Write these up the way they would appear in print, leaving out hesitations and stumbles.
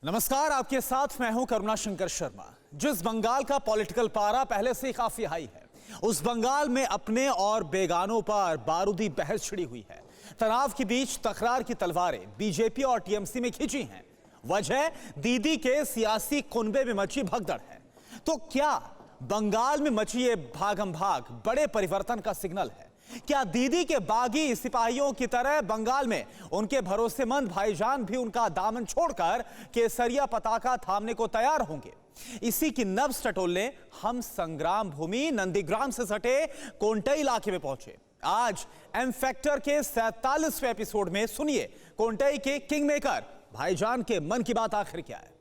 नमस्कार, आपके साथ मैं हूं करुणा शंकर शर्मा। जिस बंगाल का पॉलिटिकल पारा पहले से ही काफी हाई है, उस बंगाल में अपने और बेगानों पर बारूदी बहस छिड़ी हुई है। तनाव के बीच तकरार की तलवारें बीजेपी और टीएमसी में खींची हैं। वजह दीदी के सियासी कुनबे में मची भगदड़ है। तो क्या बंगाल में मची ये भागम भाग बड़े परिवर्तन का सिग्नल है? क्या दीदी के बागी सिपाहियों की तरह बंगाल में उनके भरोसेमंद भाईजान भी उनका दामन छोड़कर केसरिया पताका थामने को तैयार होंगे? इसी की नब्ज टटोलने हम संग्राम भूमि नंदीग्राम से सटे कोंटई इलाके में पहुंचे। आज एम फैक्टर के 47वें एपिसोड में सुनिए कोंटई के किंग मेकर भाईजान के मन की बात आखिर क्या है।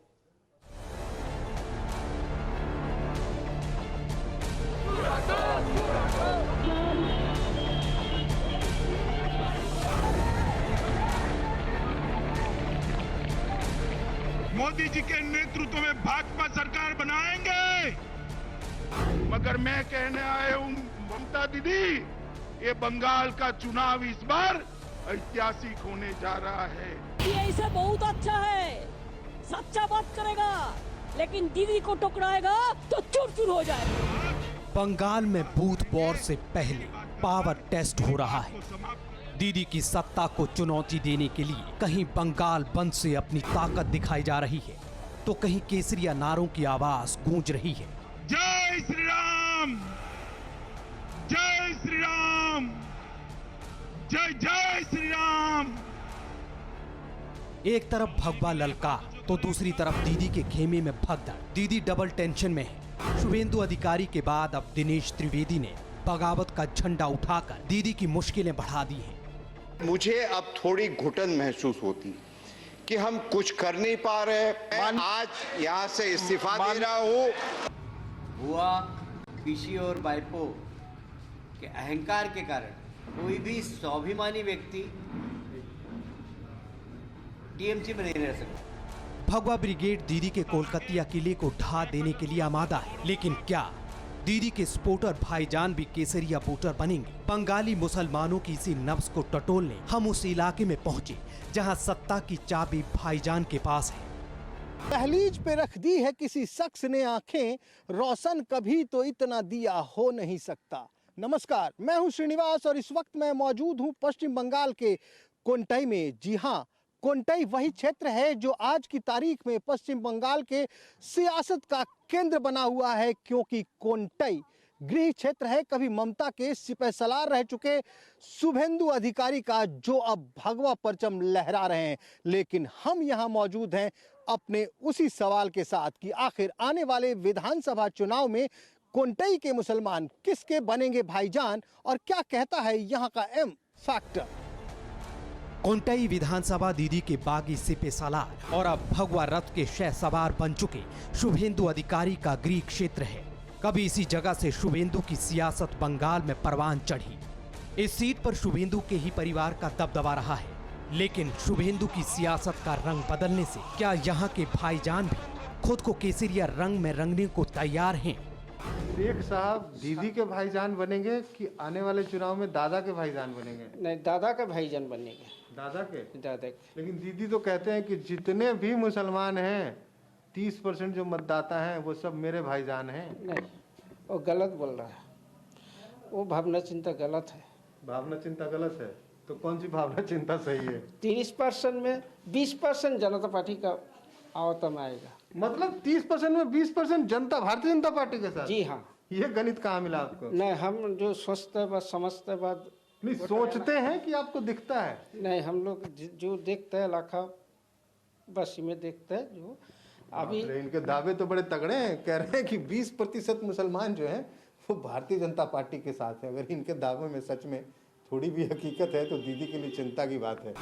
मोदी जी के नेतृत्व में भाजपा सरकार बनाएंगे। मगर मैं कहने आया हूं ममता दीदी, ये बंगाल का चुनाव इस बार ऐतिहासिक होने जा रहा है। ये ऐसे बहुत अच्छा है, सच्चा बात करेगा, लेकिन दीदी को टकराएगा तो चूर चूर हो जाएगा। बंगाल में बूथ वॉर से पहले पावर टेस्ट हो रहा है। दीदी की सत्ता को चुनौती देने के लिए कहीं बंगाल बंद से अपनी ताकत दिखाई जा रही है, तो कहीं केसरिया नारों की आवाज गूंज रही है। जय श्री राम, जय श्री राम, जय जय श्री राम। एक तरफ भगवा ललकार तो दूसरी तरफ दीदी के खेमे में भगदड़। दीदी डबल टेंशन में है। शुभेंदु अधिकारी के बाद अब दिनेश त्रिवेदी ने बगावत का झंडा उठाकर दीदी की मुश्किलें बढ़ा दी हैं। मुझे अब थोड़ी घुटन महसूस होती कि हम कुछ कर नहीं पा रहे। मैं आज यहाँ से इस्तीफा दे रहा हूँ। हुआ किसी और बाइपो के अहंकार के कारण कोई भी स्वाभिमानी व्यक्ति टीएमसी में नहीं रह सकता। भगवा ब्रिगेड दीदी के कोलकातिया किले को ढा देने के लिए आमादा है, लेकिन क्या दीदी के सपोर्टर भाईजान भी केसरिया वोटर बनेंगे? बंगाली मुसलमानों की इसी नब्ज को टटोलने हम उस इलाके में पहुंचे जहां सत्ता की चाबी भाईजान के पास है। दहलीज पे रख दी है किसी शख्स ने आंखें, रोशन कभी तो इतना दिया हो नहीं सकता। नमस्कार, मैं हूं श्रीनिवास और इस वक्त मैं मौजूद हूं पश्चिम बंगाल के कोंटई में। जी हां, कोंटई वही क्षेत्र है जो आज की तारीख में पश्चिम बंगाल के सियासत का केंद्र बना हुआ है, क्योंकि कोंटई गृह क्षेत्र है कभी ममता के सिपहसालार रह चुके शुभेंदु अधिकारी का, जो अब भगवा परचम लहरा रहे हैं। लेकिन हम यहाँ मौजूद हैं अपने उसी सवाल के साथ कि आखिर आने वाले विधानसभा चुनाव में कोंटई के मुसलमान किसके बनेंगे भाईजान, और क्या कहता है यहाँ का एम फैक्टर। कोंटई विधानसभा दीदी के बागी सिपहसालार और अब भगवा रथ के शह सवार बन चुके शुभेंदु अधिकारी का गृह क्षेत्र है। कभी इसी जगह से शुभेंदु की सियासत बंगाल में परवान चढ़ी। इस सीट पर शुभेंदु के ही परिवार का दबदबा रहा है, लेकिन शुभेंदु की सियासत का रंग बदलने से क्या यहाँ के भाईजान भी खुद को केसरिया रंग में रंगने को तैयार हैं? शेख साहब दीदी के भाईजान बनेंगे कि आने वाले चुनाव में दादा के भाईजान बनेंगे? नहीं, दादा के भाईजान बनेंगे। दादा के? दादा के। लेकिन दीदी तो कहते हैं कि जितने भी मुसलमान हैं 30% जो मतदाता हैं वो सब मेरे भाईजान हैं। नहीं, वो गलत बोल रहा है। वो भावना चिंता गलत है। भावना चिंता गलत है तो कौन सी भावना चिंता सही है? 30% में 20% जनता पार्टी का आवता में आएगा। मतलब 30% में 20% जनता भारतीय जनता पार्टी के साथ? जी हाँ। ये गणित कहाँ मिला आपको? नहीं, हम जो सोचते बात समझते बात नहीं सोचते हैं कि आपको दिखता है? नहीं, हम लोग जो देखते हैं लाखा बस में देखते हैं। जो अभी इनके दावे तो बड़े तगड़े हैं, कह रहे हैं कि 20% मुसलमान जो हैं वो भारतीय जनता पार्टी के साथ है। अगर इनके दावे में सच में थोड़ी भी हकीकत है तो दीदी के लिए चिंता की बात है।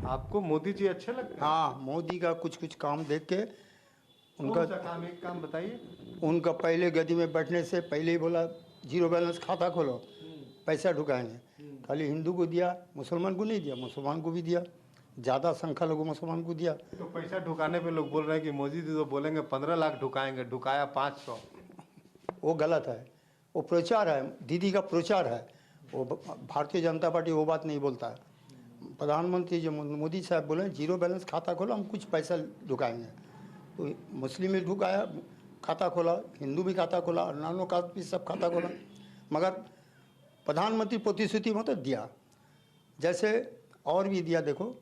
आपको मोदी जी अच्छे लगते हैं? हाँ, मोदी का कुछ कुछ काम देख के उनका काम, एक काम बताइए। उनका पहले गद्दी में बैठने से पहले ही बोला जीरो बैलेंस खाता खोलो, पैसा ढुकाएंगे। खाली हिंदू को दिया, मुसलमान को नहीं दिया। मुसलमान को भी दिया, ज़्यादा संख्या लोगों मुसलमान को दिया। तो पैसा ढुकाने पे लोग बोल रहे हैं कि मोदी जी तो बोलेंगे 15 लाख ढुकाएंगे, ढुकाया 500। वो गलत है, वो प्रचार है, दीदी का प्रचार है। वो भारतीय जनता पार्टी वो बात नहीं बोलता है। प्रधानमंत्री जो मोदी साहब बोले जीरो बैलेंस खाता खोलो, हम कुछ पैसा ढुकाएंगे। तो मुस्लिम भी ढुकाया, खाता खोला, हिंदू भी खाता खोला, और नानों का भी सब खाता खोला, मगर प्रधानमंत्री प्रतिश्रुति मतलब दिया, जैसे और भी दिया। देखो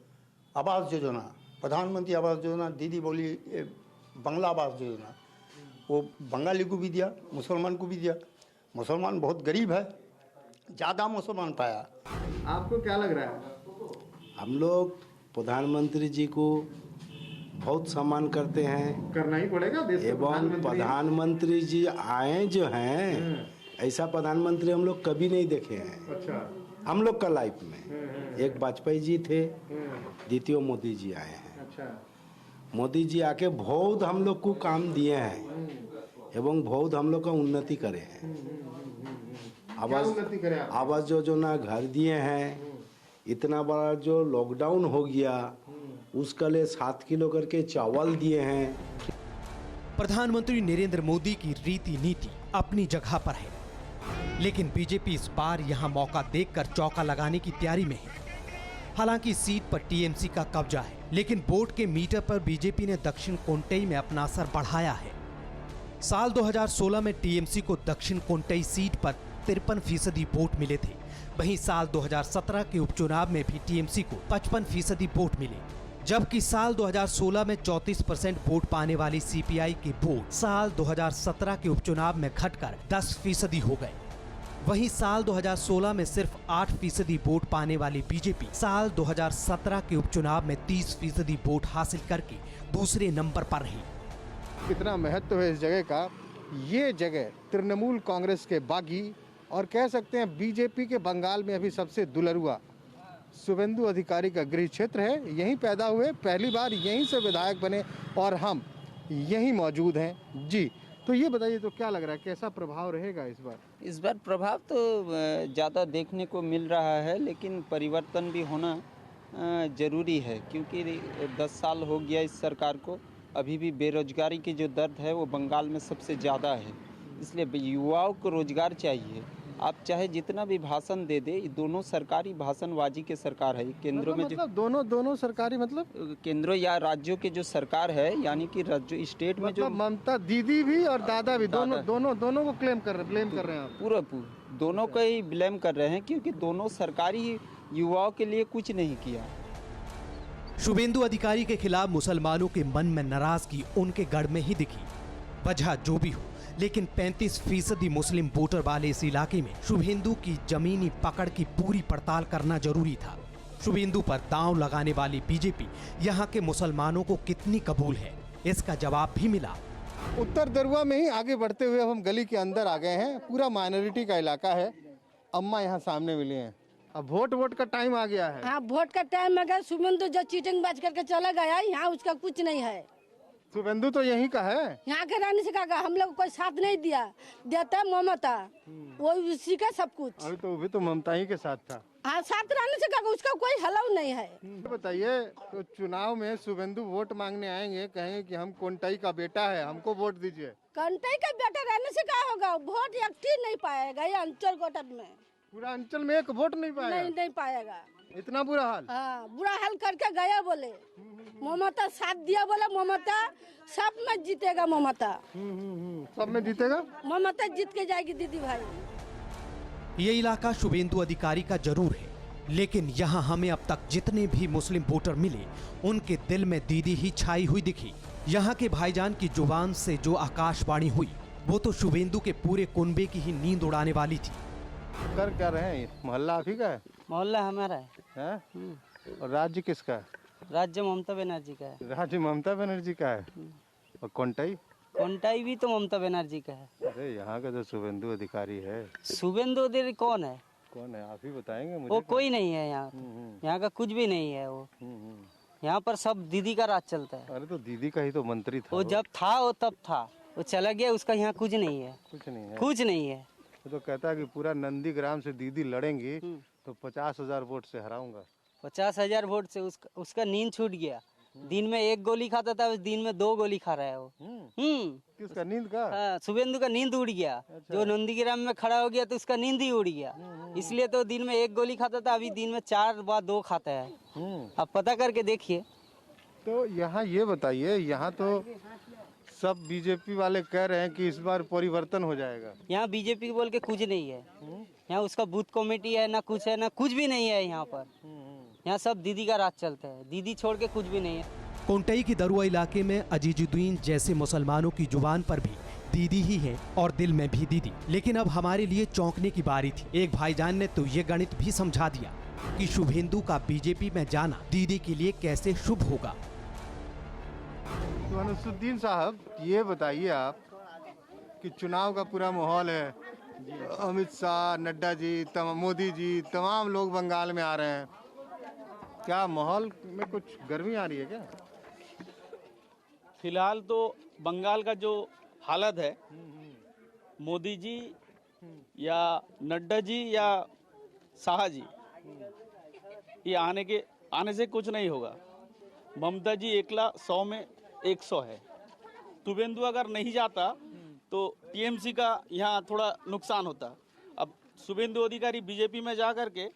आवास योजना, प्रधानमंत्री आवास योजना, दीदी बोली बंगला आवास योजना, वो बंगाली को भी दिया, मुसलमान को भी दिया। मुसलमान बहुत गरीब है, ज़्यादा मुसलमान पाया। आपको क्या लग रहा है? हम लोग प्रधानमंत्री जी को बहुत सम्मान करते हैं, करना ही पड़ेगा देश के एवं प्रधानमंत्री जी आए जो हैं, ऐसा प्रधानमंत्री हम लोग कभी नहीं देखे हैं। अच्छा, हम लोग का लाइफ में एक वाजपेयी जी थे, द्वितीय मोदी जी आए हैं। अच्छा, मोदी जी आके बहुत हम लोग को काम दिए हैं एवं बहुत हम लोग का उन्नति करे हैं। आवास योजना घर दिए हैं। इतना बड़ा जो लॉकडाउन हो गया उसका लिए 7 किलो करके चावल दिए हैं। प्रधानमंत्री नरेंद्र मोदी की रीति नीति अपनी जगह पर है, लेकिन बीजेपी इस बार यहां मौका देखकर चौका लगाने की तैयारी में है। हालांकि सीट पर टीएमसी का कब्जा है, लेकिन वोट के मीटर पर बीजेपी ने दक्षिण कोंटई में अपना असर बढ़ाया है। साल 2016 में टीएमसी को दक्षिण कोंटई सीट पर 53% वोट मिले थे। वहीं साल 2017 के उपचुनाव में भी टीएमसी को 55% वोट मिले, जबकि साल 2016 में 34% वोट पाने वाली सीपीआई के वोट साल 2017 के उपचुनाव में घटकर 10% हो गए। वहीं साल 2016 में सिर्फ 8% वोट पाने वाली बीजेपी साल 2017 के उपचुनाव में 30% वोट हासिल करके दूसरे नंबर पर रही। कितना महत्व है इस जगह का। ये जगह तृणमूल कांग्रेस के बागी और कह सकते हैं बीजेपी के बंगाल में अभी सबसे दुलरुआ शुभेंदु अधिकारी का गृह क्षेत्र है। यहीं पैदा हुए, पहली बार यहीं से विधायक बने और हम यहीं मौजूद हैं। जी, तो ये बताइए, तो क्या लग रहा है, कैसा प्रभाव रहेगा इस बार? इस बार प्रभाव तो ज़्यादा देखने को मिल रहा है, लेकिन परिवर्तन भी होना ज़रूरी है, क्योंकि 10 साल हो गया इस सरकार को। अभी भी बेरोजगारी की जो दर्द है वो बंगाल में सबसे ज़्यादा है, इसलिए युवाओं को रोजगार चाहिए। आप चाहे जितना भी भाषण दे दे, दोनों सरकारी भाषणबाजी के सरकार है। केंद्रों में मतलब दोनों सरकारी, मतलब केंद्रों या राज्यों के जो सरकार है, यानी कि राज्य स्टेट में जो ममता दीदी भी और दादा भी दोनों को ब्लेम कर रहे हैं आप? पूरा दोनों को ही ब्लेम कर रहे हैं, क्योंकि दोनों सरकारी युवाओं के लिए कुछ नहीं किया। शुभेंदु अधिकारी के खिलाफ मुसलमानों के मन में नाराजगी उनके गढ़ में ही दिखी। वजह जो भी हो, लेकिन 35% मुस्लिम वोटर वाले इस इलाके में शुभेंदु की जमीनी पकड़ की पूरी पड़ताल करना जरूरी था। शुभेंदु पर दांव लगाने वाली बीजेपी यहाँ के मुसलमानों को कितनी कबूल है, इसका जवाब भी मिला। उत्तर दरुआ में ही आगे बढ़ते हुए हम गली के अंदर आ गए हैं। पूरा माइनॉरिटी का इलाका है। अम्मा यहाँ सामने मिली हैं। अब वोट का टाइम आ गया है। हाँ, वोट का टाइम आ गया। शुभेंदु जो चीटिंग बाज करके चला गया, यहाँ उसका कुछ नहीं है। शुभेंदु तो यहीं का है, यहाँ के रहने से का हम लोग कोई साथ नहीं दिया, देता ममता, वो उसी का सब कुछ। अभी तो वो भी तो ममता ही के साथ था। हाँ, साथ रहने से का उसका कोई हलाव नहीं है। बताइए, तो चुनाव में शुभेंदु वोट मांगने आएंगे, कहेंगे कि हम कोंटई का बेटा है, हमको वोट दीजिए। कोंटई का बेटा रहने से क्या होगा? वोट एक नहीं पाएगा ये अंचल कोटक में। पूरा अंचल में एक वोट नहीं पाएगा? नहीं पाएगा। इतना बुरा हाल? हाँ, बुरा हाल करके गया। बोले ममता साथ दिया, बोले ममता सब में जीतेगा। ममता सब में जीतेगा। ममता जीत के जाएगी दीदी भाई। ये इलाका शुभेंदु अधिकारी का जरूर है, लेकिन यहाँ हमें अब तक जितने भी मुस्लिम वोटर मिले, उनके दिल में दीदी ही छाई हुई दिखी। यहाँ के भाईजान की जुबान से जो आकाशवाणी हुई, वो तो शुभेंदु के पूरे कुनबे की ही नींद उड़ाने वाली थी। कर क्या रहे हैं? मोहल्ला आप ही का है? मोहल्ला हमारा है? और राज्य किसका है? राज्य ममता बनर्जी का है। राज्य ममता बनर्जी का है। और कोंटई भी तो ममता बनर्जी का है। अरे यहाँ का जो शुभेंदु अधिकारी है, शुभेंदु अधिकारी कौन है? आप ही बताएंगे मुझे। वो कोई नहीं है यहाँ, यहाँ का कुछ भी नहीं है। वो यहाँ पर सब दीदी का राज चलता है। अरे तो दीदी का ही तो मंत्री था। वो जब था वो तब था, वो चला गया, उसका यहाँ कुछ नहीं है। कुछ नहीं है। तो कहता है कि पूरा नंदीग्राम से दीदी लड़ेंगी तो 50,000 वोट से हराऊंगा। 50,000 वोट से उसका नींद छूट गया। दिन में 1 गोली खाता था, दिन में 2 गोली खा रहा है वो। किसका नींद का? हाँ, शुभेंदु का नींद उड़ गया। अच्छा। जो नंदीग्राम में खड़ा हो गया तो उसका नींद ही उड़ गया। इसलिए तो दिन में 1 गोली खाता था, अभी दिन में 4 व 2 खाता है। आप पता करके देखिए। तो यहाँ ये बताइए, यहाँ तो सब बीजेपी वाले कह रहे हैं कि इस बार परिवर्तन हो जाएगा। यहाँ बीजेपी बोल के कुछ नहीं है। यहाँ उसका बूथ कमेटी है ना कुछ भी नहीं है यहाँ पर। यहाँ सब दीदी का राज चलता है, दीदी छोड़ के कुछ भी नहीं है। कोंटई की दरुआ इलाके में अजीजुद्दीन जैसे मुसलमानों की जुबान पर भी दीदी ही है और दिल में भी दीदी। लेकिन अब हमारे लिए चौंकने की बारी थी। एक भाईजान ने तो ये गणित भी समझा दिया कि शुभेंदु का बीजेपी में जाना दीदी के लिए कैसे शुभ होगा। तो अनुसुद्दीन साहब, ये बताइए आप कि चुनाव का पूरा माहौल है, अमित शाह, नड्डा जी, मोदी जी, तमाम लोग बंगाल में आ रहे हैं, क्या माहौल में कुछ गर्मी आ रही है क्या? फिलहाल तो बंगाल का जो हालत है, मोदी जी या नड्डा जी या शाह जी, ये आने से कुछ नहीं होगा। ममता जी एकला 100 में 100 है। शुभेंदु अगर नहीं जाता तो टीएमसी का यहाँ थोड़ा नुकसान होता। अब शुभेंदु अधिकारी बीजेपी में जा करके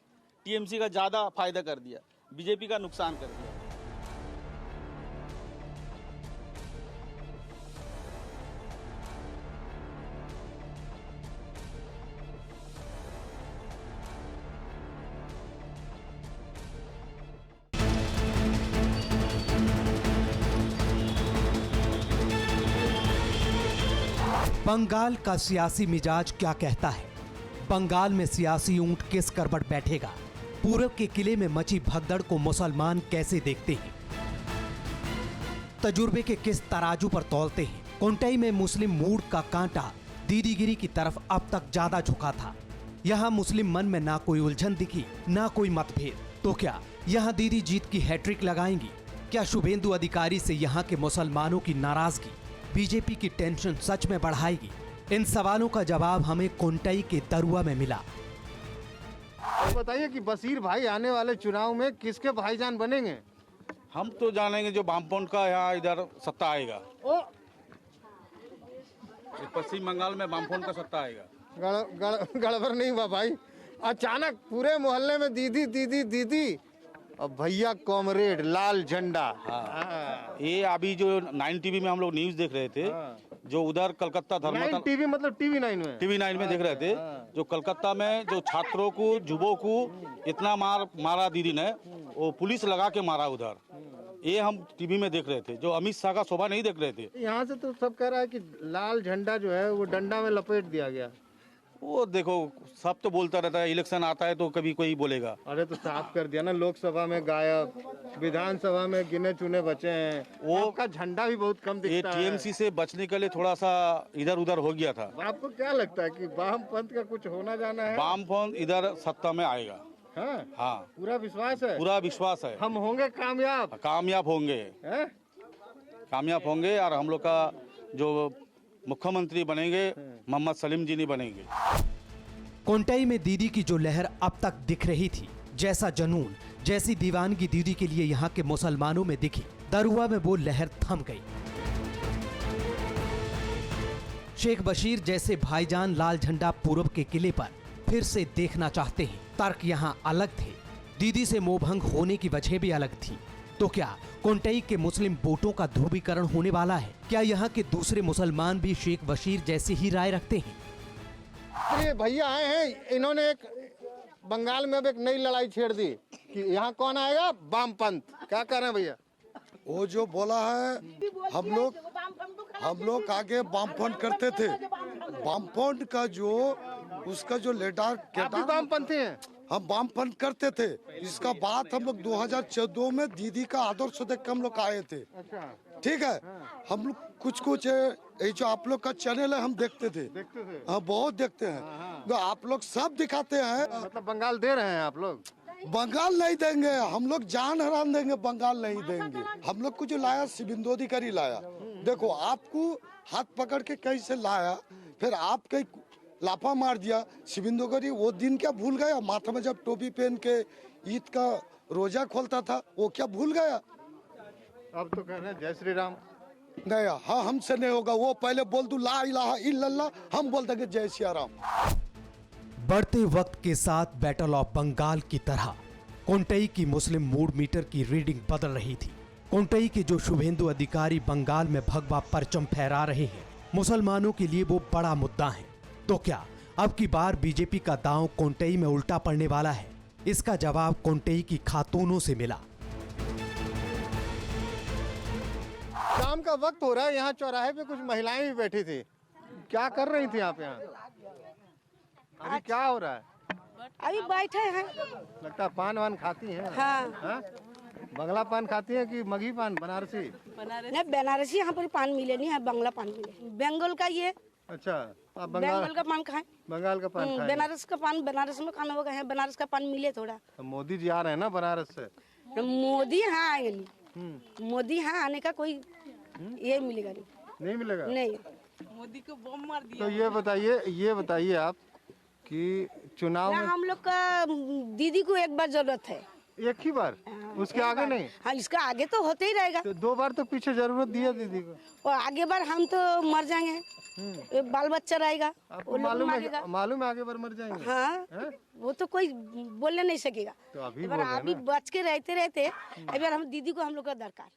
टीएमसी का ज़्यादा फायदा कर दिया, बीजेपी का नुकसान कर दिया। बंगाल का सियासी मिजाज क्या कहता है? बंगाल में सियासी ऊंट किस करवट बैठेगा? पूरब के किले में मची भगदड़ को मुसलमान कैसे देखते हैं? तजुर्बे के किस तराजू पर तौलते हैं? कोंटई में मुस्लिम मूड का कांटा दीदीगिरी की तरफ अब तक ज्यादा झुका था। यहाँ मुस्लिम मन में ना कोई उलझन दिखी, ना कोई मतभेद। तो क्या यहाँ दीदी जीत की हैट्रिक लगाएंगी? क्या शुभेंदु अधिकारी से यहाँ के मुसलमानों की नाराजगी बीजेपी की टेंशन सच में बढ़ाएगी? इन सवालों का जवाब हमें कोंटई के दरुआ में मिला। तो बताइए कि बशीर भाई आने वाले चुनाव में किसके भाईजान बनेंगे? हम तो जानेंगे जो वामपंथ का यहाँ इधर सत्ता आएगा। पश्चिम बंगाल में वामपंथ का सत्ता आएगा। गड़बड़ नहीं हुआ भाई, अचानक पूरे मोहल्ले में दीदी दीदी दीदी और भैया कॉमरेड लाल झंडा। ये अभी जो 9 टीवी में हम लोग न्यूज देख रहे थे, जो उधर कलकत्ता धर्मतला टीवी मतलब टीवी 9 में देख रहे थे, जो कलकत्ता में जो छात्रों को युवकों को इतना मारा दीदी ने, वो पुलिस लगा के मारा उधर। ये हम टीवी में देख रहे थे, जो अमित शाह का शोभा नहीं देख रहे थे। यहाँ से तो सब कह रहा है कि लाल झंडा जो है वो डंडा में लपेट दिया गया। वो देखो, सब तो बोलता रहता है, इलेक्शन आता है तो कभी कोई बोलेगा। अरे तो साफ कर दिया ना, लोकसभा में गायब, विधानसभा में गिने चुने बचे हैं। वो का झंडा भी बहुत कम दिखता है। टीएमसी से बचने के लिए थोड़ा सा इधर उधर हो गया था। आपको क्या लगता है कि वामपंथ का कुछ होना जाना है? वामपंथ इधर सत्ता में आएगा। हाँ, पूरा विश्वास है। पूरा विश्वास है। हम होंगे कामयाब। कामयाब होंगे और हम लोग का जो मुख्यमंत्री बनेंगे मोहम्मद सलीम जी नहीं बनेंगे। कोंटई में दीदी की जो लहर अब तक दिख रही थी, जैसा जनून, जैसी दीवानगी दीदी के लिए यहाँ के मुसलमानों में दिखी, दरुआ में वो लहर थम गई। शेख बशीर जैसे भाईजान लाल झंडा पूरब के किले पर फिर से देखना चाहते हैं। तर्क यहाँ अलग थे, दीदी से मोहभंग होने की वजह भी अलग थी। तो क्या कोंटई के मुस्लिम वोटों का ध्रुवीकरण होने वाला है? क्या यहाँ के दूसरे मुसलमान भी शेख बशीर जैसी ही राय रखते हैं? अरे भैया आए हैं, इन्होंने एक बंगाल में अब एक नई लड़ाई छेड़ दी कि यहाँ कौन आएगा? वामपंथ। क्या कह रहे हैं भैया? वो जो बोला है, हम लोग आगे वामपंथ करते थे। वामपंथ का जो उसका जो लीडर वामपंथी हैं। हम वामपंथ करते थे। इसका बात हम लोग 2014 में दीदी का आदर्श देख के हम लोग आए थे। ठीक है, हम लोग कुछ ये जो आप लोग का चैनल है हम देखते थे। हाँ, बहुत देखते हैं। तो आप लोग सब दिखाते हैं। मतलब बंगाल दे रहे हैं आप लोग? बंगाल नहीं देंगे हम लोग, जान हराम देंगे, बंगाल नहीं देंगे। हम लोग को जो लाया शुभेंदु अधिकारी लाया। देखो, आपको हाथ पकड़ के कैसे लाया, फिर आप कहीं लाफा मार दिया। शुभेंदु अधिकारी वो दिन क्या भूल गया? माथा में जब टोपी पहन के ईद का रोजा खोलता था, वो क्या भूल गया? अब तो कह रहे हैं जय श्री राम। नहीं, हाँ, हमसे नहीं होगा। वो पहले बोल दू ला इलाहा इल्लल्लाह, हम बोल देंगे जय सिया राम। बढ़ते वक्त के साथ बैटल ऑफ बंगाल की तरह कोंटई की मुस्लिम मूड मीटर की रीडिंग बदल रही थी। कोंटई के जो शुभेंदु अधिकारी बंगाल में भगवा परचम फहरा रहे हैं, मुसलमानों के लिए वो बड़ा मुद्दा है। तो क्या अब की बार बीजेपी का दांव कोंटई में उल्टा पड़ने वाला है? इसका जवाब कोंटई की खातूनों से मिला। शाम का वक्त हो रहा है, यहाँ चौराहे पे कुछ महिलाएं भी बैठी थी। क्या कर रही थी आप यहाँ? अभी क्या हो रहा है? अभी बैठे हैं। लगता है पान वान खाती हैं? हाँ। बंगला पान खाती है कि मगही पान बनारसी? नहीं, बनारसी यहाँ पर पान मिले नहीं है, बंगला पान मिले। बंगाल का ये। अच्छा, आप बंगाल का पान खाएं? बंगाल का पान खाएं? बनारस का पान बनारस में खाना होगा, है बनारस का पान मिले थोड़ा। मोदी जी आ रहे हैं ना बनारस से? मोदी यहाँ आएंगे। मोदी यहाँ आने का कोई ये मिलेगा नहीं मिलेगा। नहीं, मोदी को बम मार दिया। तो ये बताइए आप कि चुनाव में हम लोग का दीदी को एक बार जरूरत है। एक ही बार? उसके आगे नहीं? हाँ, इसका आगे तो होते ही रहेगा। तो 2 बार तो पीछे जरूरत दिया दीदी को। और आगे बार हम तो मर जाएंगे, बाल बच्चा रहेगा। आपको मालूम है आगे बार मर जाएंगे? हाँ, वो तो कोई बोलने नहीं सकेगा। तो अभी अभी बच के रहते अभी हम दीदी को हम लोग का दरकार।